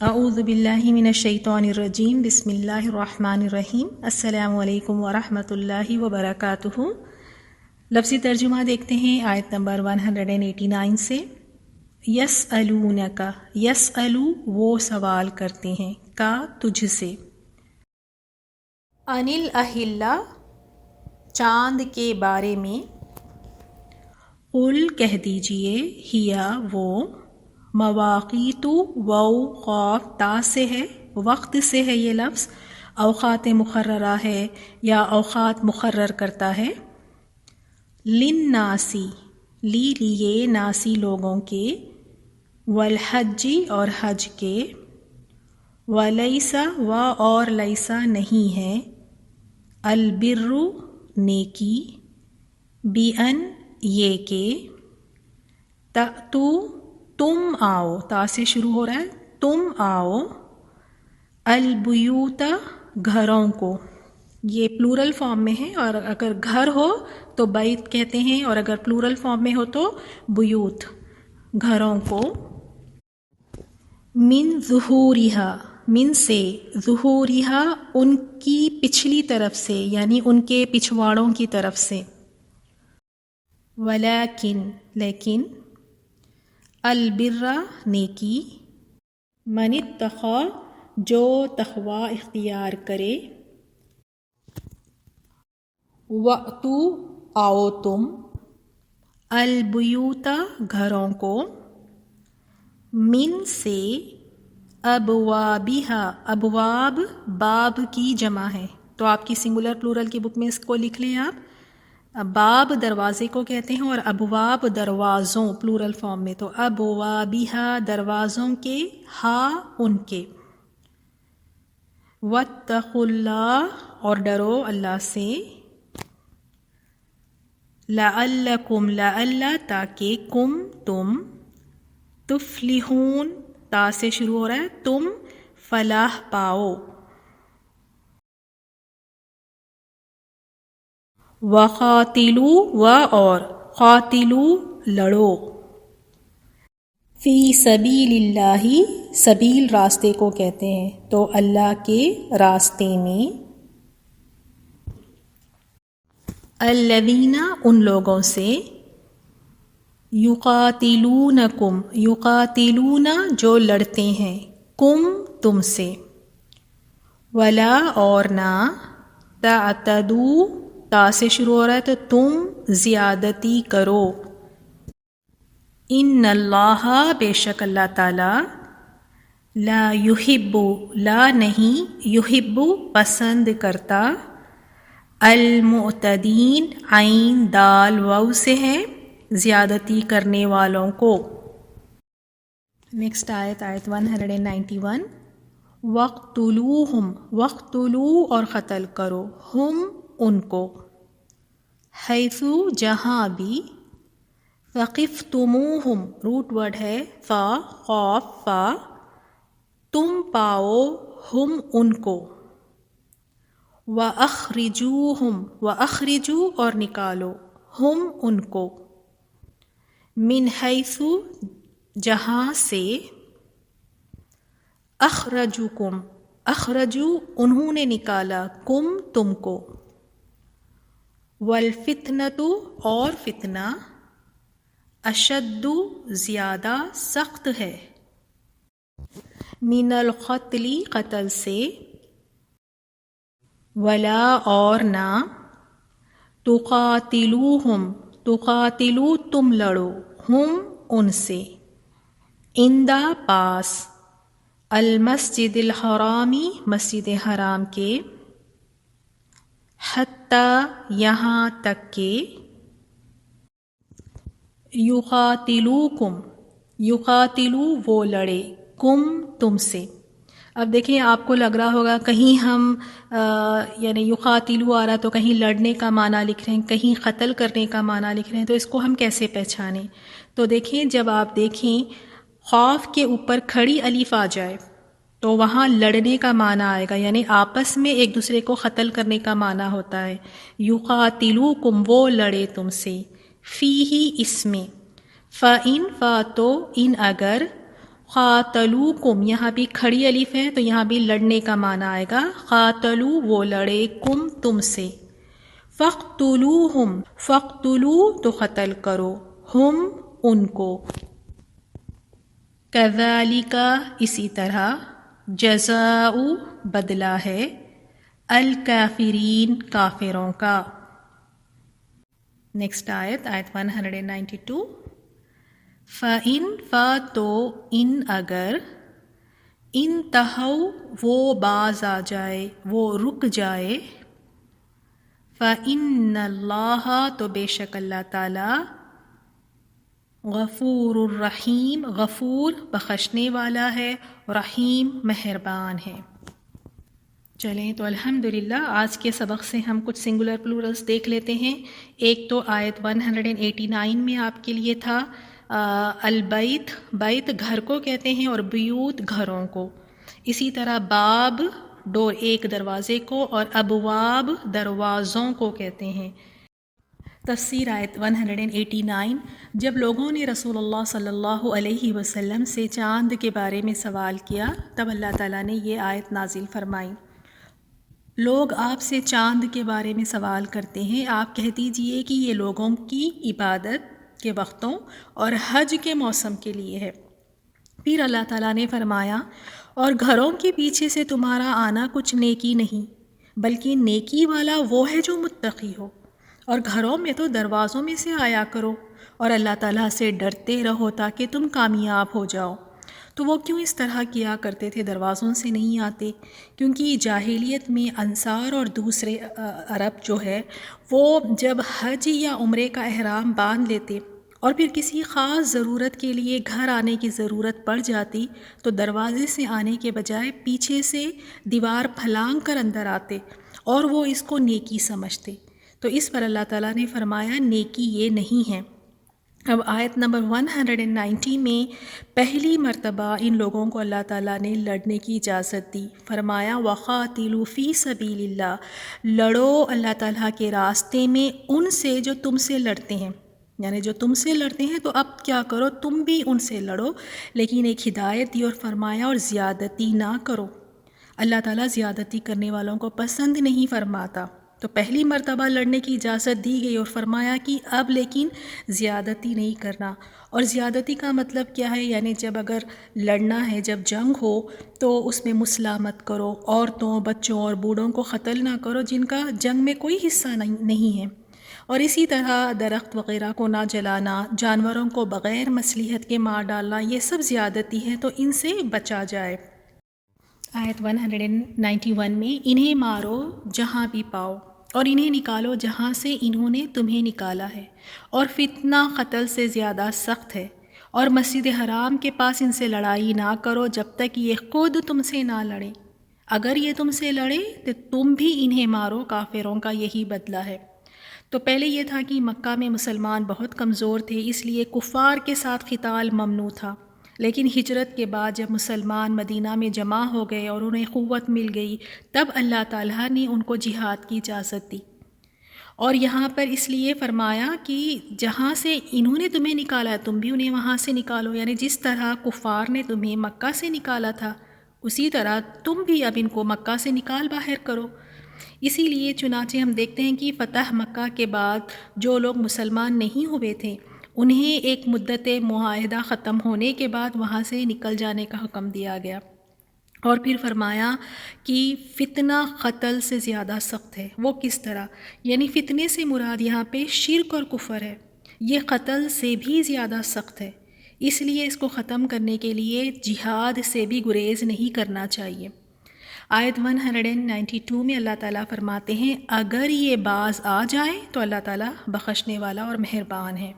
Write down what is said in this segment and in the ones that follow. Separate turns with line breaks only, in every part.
اعوذ باللہ من الشیطان الرجیم بسم اللہ الرحمن الرحیم السلام علیکم ورحمۃ اللہ وبرکاتہ۔ لفظی ترجمہ دیکھتے ہیں آیت نمبر 189 سے۔ یسألونک، یسألو وہ سوال کرتے ہیں، کا تجھ سے، عن الاہلہ چاند کے بارے میں، قل کہہ دیجئے، ہیا وہ، مواقیت واو قاف تا سے ہے، وقت سے ہے یہ لفظ، اوقات مقررہ ہے یا اوقات مقرر کرتا ہے، للناسی لیے ناسی لوگوں کے، والحجی اور حج کے، ولیسا و اور لیسا نہیں ہے، البر نیکی، بِأَن یہ کہ، تأتو تم آؤ، تا سے شروع ہو رہا ہے، تم آؤ، البیوت گھروں کو، یہ پلورل فارم میں ہے، اور اگر گھر ہو تو بیت کہتے ہیں، اور اگر پلورل فارم میں ہو تو بیوت، گھروں کو، من ظہورہا من سے، ظہورہا ان کی پچھلی طرف سے، یعنی ان کے پچھواڑوں کی طرف سے، ولیکن لیکن، البر نیکی، من اتقی جو تقوی اختیار کرے، وَأْتُوا آؤ تم، البیوت گھروں کو، من سے، ابوابہا ابواب باب کی جمع ہے، تو آپ کی سنگولر پلورل کی بک میں اس کو لکھ لیں آپ، باب دروازے کو کہتے ہیں، اور ابواب دروازوں پلورل فارم میں، تو ابوابہا دروازوں کے، ہا ان کے، واتقوا اللہ اور ڈرو اللہ سے، لعلکم لعل تاکہ، کم تم، تفلحون تا سے شروع ہو رہا ہے، تم فلاح پاؤ، وقاتلو و اور، قاتلو لڑو، فی سبیل اللہ سبیل راستے کو کہتے ہیں، تو اللہ کے راستے میں، الذین ان لوگوں سے، یقاتلونکم یقاتلون جو لڑتے ہیں، کم تم سے، ولا اور نہ، تعتدوا تا سے شروع ہو رہا ہے تو تم زیادتی کرو، ان اللہ بے شک اللہ تعالی، لا یحب لا نہیں، یحب پسند کرتا، المعتدین عین دال واو سے ہے، زیادتی کرنے والوں کو۔ نیکسٹ آیت 191، وَاقْتُلُوهُمْ وَاقْتُلُوا اور قتل کرو، ہم ان کو، حیث جہاں بھی، ثقفتموہم روٹ ورڈ ہے فا قاف فا، تم پاؤ ہم ان کو، وَأَخْرِجُوهُمْ وَأَخْرِجُوا اور نکالو، ہم ان کو، من حیث جہاں سے، اخرجوکم اخرجو انہوں نے نکالا، کم تم کو، والفتنۃ اور فتنہ، اشد زیادہ سخت ہے، من القتل قتل سے، ولا اور نہ، تقاتلوہم تقاتلو تم لڑو، ہم ان سے، عند پاس، المسجد الحرامی مسجد حرام کے، حتی یہاں تک کہ، یقاتلوکم یقاتلو وہ لڑے، کم تم سے۔ اب دیکھیں آپ کو لگ رہا ہوگا کہیں ہم یعنی یقاتلو آ رہا تو کہیں لڑنے کا معنی لکھ رہے ہیں، کہیں قتل کرنے کا معنی لکھ رہے ہیں، تو اس کو ہم کیسے پہچانیں؟ تو دیکھیں جب آپ دیکھیں قاف کے اوپر کھڑی الف آ جائے تو وہاں لڑنے کا معنی آئے گا، یعنی آپس میں ایک دوسرے کو قتل کرنے کا معنی ہوتا ہے، یقاتلوکم وہ لڑے تم سے، فیہ اس میں، فَإِن فَا تو ان اگر، قاتلوکم یہاں بھی کھڑی الف ہے تو یہاں بھی لڑنے کا معنی آئے گا. قاتلو وہ لڑے، کم تم سے. فقتلوہم فقتلو تو قتل کرو، ہم ان کو. کذالک اسی طرح، جزاء بدلہ ہے، الکافرین کافروں کا. نیکسٹ آیت 192. فَإِن تو ان اگر، انتہوا وہ باز آ جائے، وہ رک جائے. فَإِنَّ اللَّهَ تو بے شک اللہ تعالی، غفور الرحیم غفور بخشنے والا ہے، رحیم مہربان ہے. چلیں تو الحمدللہ آج کے سبق سے ہم کچھ سنگولر پلورلز دیکھ لیتے ہیں. ایک تو آیت 189 میں آپ کے لیے تھا البیت، بیت گھر کو کہتے ہیں، اور بیوت گھروں کو. اسی طرح باب ڈور ایک دروازے کو، اور ابواب دروازوں کو کہتے ہیں. تفسیر آیت 189. جب لوگوں نے رسول اللہ صلی اللہ علیہ وسلم سے چاند کے بارے میں سوال کیا تب اللہ تعالیٰ نے یہ آیت نازل فرمائی. لوگ آپ سے چاند کے بارے میں سوال کرتے ہیں، آپ کہہ دیجئے کہ یہ لوگوں کی عبادت کے وقتوں اور حج کے موسم کے لیے ہے. پھر اللہ تعالیٰ نے فرمایا، اور گھروں کے پیچھے سے تمہارا آنا کچھ نیکی نہیں، بلکہ نیکی والا وہ ہے جو متقی ہو. اور گھروں میں تو دروازوں میں سے آیا کرو، اور اللہ تعالیٰ سے ڈرتے رہو تاکہ تم کامیاب ہو جاؤ. تو وہ کیوں اس طرح کیا کرتے تھے، دروازوں سے نہیں آتے؟ کیونکہ جاہلیت میں انصار اور دوسرے عرب جو ہے وہ جب حج یا عمرے کا احرام باندھ لیتے اور پھر کسی خاص ضرورت کے لیے گھر آنے کی ضرورت پڑ جاتی تو دروازے سے آنے کے بجائے پیچھے سے دیوار پھلانگ کر اندر آتے، اور وہ اس کو نیکی سمجھتے. تو اس پر اللہ تعالیٰ نے فرمایا نیکی یہ نہیں ہے. اب آیت نمبر 190 میں پہلی مرتبہ ان لوگوں کو اللہ تعالیٰ نے لڑنے کی اجازت دی. فرمایا وَقَاتِلُوا فِي سَبِيلِ اللَّهِ، لڑو اللہ تعالیٰ کے راستے میں ان سے جو تم سے لڑتے ہیں. یعنی جو تم سے لڑتے ہیں تو اب کیا کرو، تم بھی ان سے لڑو، لیکن ایک ہدایت دی اور فرمایا اور زیادتی نہ کرو. اللہ تعالیٰ زیادتی کرنے والوں کو پسند نہیں فرماتا. تو پہلی مرتبہ لڑنے کی اجازت دی گئی اور فرمایا کہ اب لیکن زیادتی نہیں کرنا. اور زیادتی کا مطلب کیا ہے؟ یعنی جب اگر لڑنا ہے، جب جنگ ہو تو اس میں مسلح مت کرو، عورتوں، بچوں اور بوڑھوں کو قتل نہ کرو جن کا جنگ میں کوئی حصہ نہیں ہے. اور اسی طرح درخت وغیرہ کو نہ جلانا، جانوروں کو بغیر مصلحت کے مار ڈالنا، یہ سب زیادتی ہے، تو ان سے بچا جائے. آیت 191 میں انہیں مارو جہاں بھی پاؤ، اور انہیں نکالو جہاں سے انہوں نے تمہیں نکالا ہے، اور فتنہ قتل سے زیادہ سخت ہے. اور مسجد حرام کے پاس ان سے لڑائی نہ کرو جب تک یہ خود تم سے نہ لڑے. اگر یہ تم سے لڑے تو تم بھی انہیں مارو، کافروں کا یہی بدلہ ہے. تو پہلے یہ تھا کہ مکہ میں مسلمان بہت کمزور تھے، اس لیے کفار کے ساتھ قتال ممنوع تھا. لیکن ہجرت کے بعد جب مسلمان مدینہ میں جمع ہو گئے اور انہیں قوت مل گئی تب اللہ تعالیٰ نے ان کو جہاد کی اجازت دی. اور یہاں پر اس لیے فرمایا کہ جہاں سے انہوں نے تمہیں نکالا تم بھی انہیں وہاں سے نکالو. یعنی جس طرح کفار نے تمہیں مکہ سے نکالا تھا اسی طرح تم بھی اب ان کو مکہ سے نکال باہر کرو. اسی لیے چنانچہ ہم دیکھتے ہیں کہ فتح مکہ کے بعد جو لوگ مسلمان نہیں ہوئے تھے انہیں ایک مدت معاہدہ ختم ہونے کے بعد وہاں سے نکل جانے کا حکم دیا گیا. اور پھر فرمایا کہ فتنہ قتل سے زیادہ سخت ہے. وہ کس طرح؟ یعنی فتنے سے مراد یہاں پہ شرک اور کفر ہے، یہ قتل سے بھی زیادہ سخت ہے. اس لیے اس کو ختم کرنے کے لیے جہاد سے بھی گریز نہیں کرنا چاہیے. آیت 192 میں اللہ تعالیٰ فرماتے ہیں اگر یہ باز آ جائے تو اللہ تعالیٰ بخشنے والا اور مہربان ہے.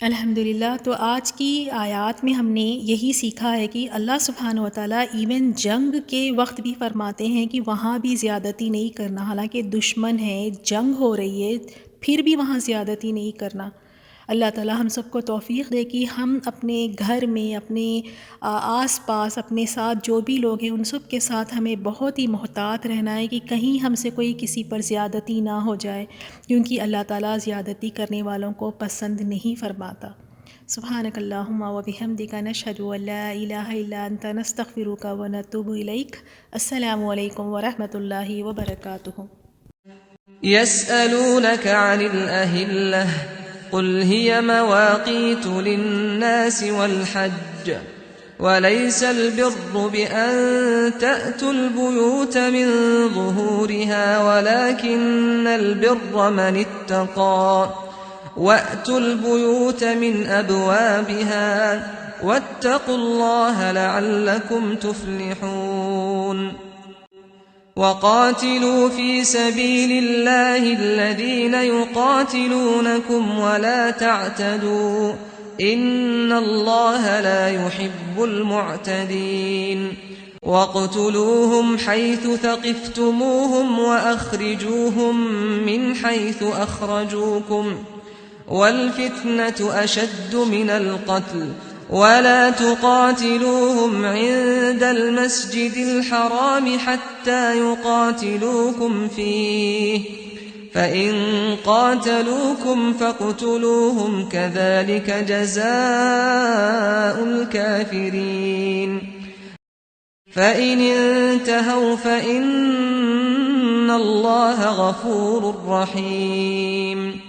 الحمدللہ. تو آج کی آیات میں ہم نے یہی سیکھا ہے کہ اللہ سبحانہ و تعالیٰ ایون جنگ کے وقت بھی فرماتے ہیں کہ وہاں بھی زیادتی نہیں کرنا. حالانکہ دشمن ہے، جنگ ہو رہی ہے، پھر بھی وہاں زیادتی نہیں کرنا. اللہ تعالیٰ ہم سب کو توفیق دے کہ ہم اپنے گھر میں، اپنے آس پاس، اپنے ساتھ جو بھی لوگ ہیں ان سب کے ساتھ ہمیں بہت ہی محتاط رہنا ہے کہ کہیں ہم سے کوئی کسی پر زیادتی نہ ہو جائے، کیونکہ اللہ تعالیٰ زیادتی کرنے والوں کو پسند نہیں فرماتا. سبحانك اللهم وبحمدك نشهد أن لا إله إلا أنت نستغفرك ونتوب إليك. السلام عليكم ورحمة الله وبركاته.
يسألونك عن الأهلة قل هي مواقيت للناس والحج وليس البر بأن تأتوا البيوت من ظهورها ولكن البر من اتقى وأتوا البيوت من أبوابها واتقوا الله لعلكم تفلحون. وقاتلوا في سبيل الله الذين يقاتلونكم ولا تعتدوا إن الله لا يحب المعتدين. واقتلوهم حيث ثقفتموهم وأخرجوهم من حيث أخرجوكم والفتنة أشد من القتل ولا تقاتلوهم عند المسجد الحرام حتى يقاتلوكم فيه فإن قاتلوكم فاقتلوهم كذلك جزاء الكافرين. فإن انتهوا فإن الله غفور رحيم.